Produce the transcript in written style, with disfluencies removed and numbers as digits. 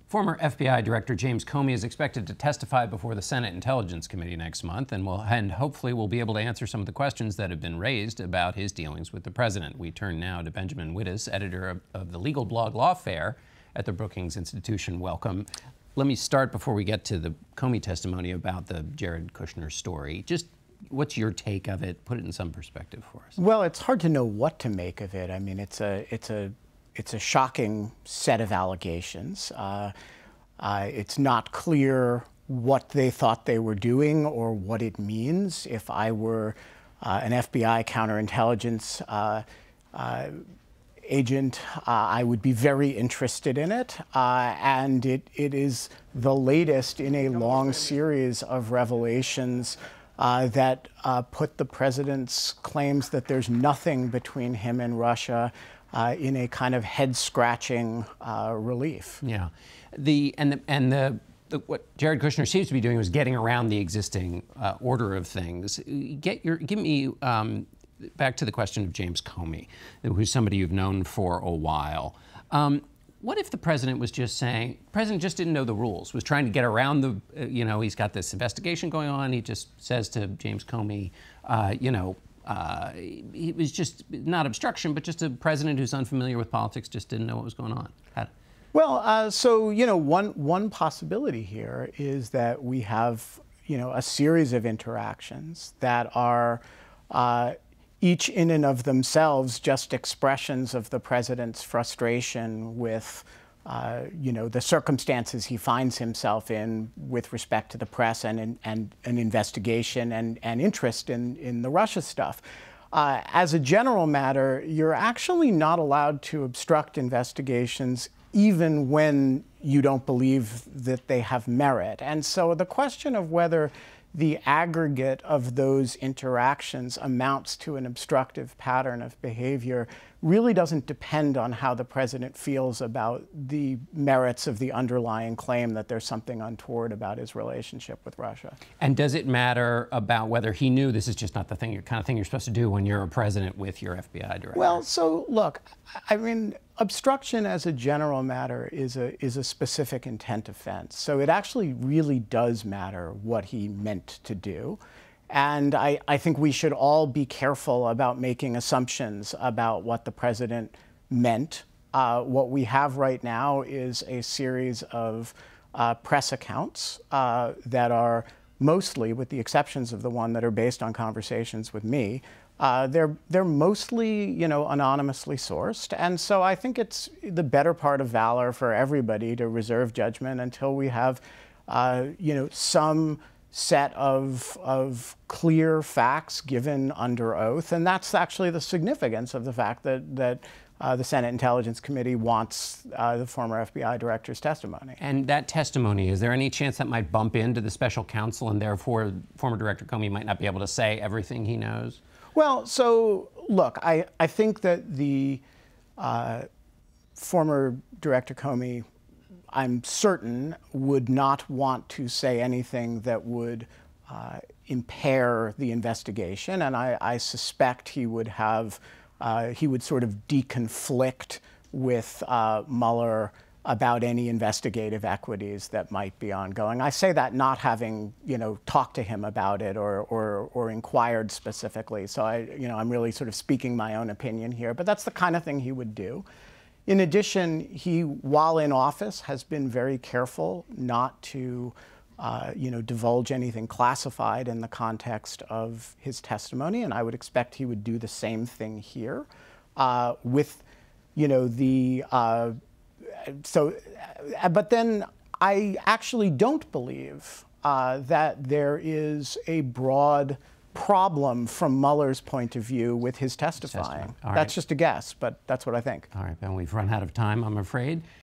Former FBI Director James Comey is expected to testify before the Senate Intelligence Committee next month and hopefully will be able to answer some of the questions that have been raised about his dealings with the president. We turn now to Benjamin Wittes, editor of the legal blog Lawfare at the Brookings Institution. Welcome. Let me start before we get to the Comey testimony about the Jared Kushner story. Just what's your take of it? Put it in some perspective for us. Well, it's hard to know what to make of it. I mean, it's a shocking set of allegations. It's not clear what they thought they were doing or what it means. If I were an FBI counterintelligence agent, I would be very interested in it. And it is the latest in a long series of revelations that put the president's claims that there's nothing between him and Russia in a kind of head-scratching relief. Yeah, what Jared Kushner seems to be doing was getting around the existing order of things. Give me back to the question of James Comey, who's somebody you've known for a while. What if the president was just saying, the president just didn't know the rules, was trying to get around the, he's got this investigation going on. He just says to James Comey, it was just not obstruction, but just a president who's unfamiliar with politics just didn't know what was going on. Well, one possibility here is that we have, a series of interactions that are each in and of themselves just expressions of the president's frustration with, the circumstances he finds himself in with respect to the press and an investigation and interest in the Russia stuff. As a general matter, you're actually not allowed to obstruct investigations even when you don't believe that they have merit. And so the question of whether the aggregate of those interactions amounts to an obstructive pattern of behavior really doesn't depend on how the president feels about the merits of the underlying claim that there's something untoward about his relationship with Russia. And does it matter about whether he knew this is just not the kind of thing you're supposed to do when you're a president with your FBI director? Well, so look, I mean, obstruction as a general matter is a specific intent offense. So it actually really does matter what he meant to do. And I think we should all be careful about making assumptions about what the president meant. What we have right now is a series of press accounts that are mostly, with the exceptions of the one that are based on conversations with me, they're mostly, anonymously sourced. And so I think it's the better part of valor for everybody to reserve judgment until we have, some set of clear facts given under oath. And that's actually the significance of the fact that the Senate Intelligence Committee wants the former FBI director's testimony. And that testimony, is there any chance that might bump into the special counsel and therefore former Director Comey might not be able to say everything he knows? Well, so look, I think that the former Director Comey, I'm certain, would not want to say anything that would impair the investigation, and I suspect he would have, he would sort of deconflict with Mueller about any investigative equities that might be ongoing. I say that not having, talked to him about it or inquired specifically. So I'm really sort of speaking my own opinion here, but that's the kind of thing he would do. In addition, he, while in office, has been very careful not to, divulge anything classified in the context of his testimony, and I would expect he would do the same thing here with, but then I actually don't believe that there is a broad problem from Mueller's point of view with his testifying. That's just a guess, but that's what I think. All right, Ben, we've run out of time, I'm afraid.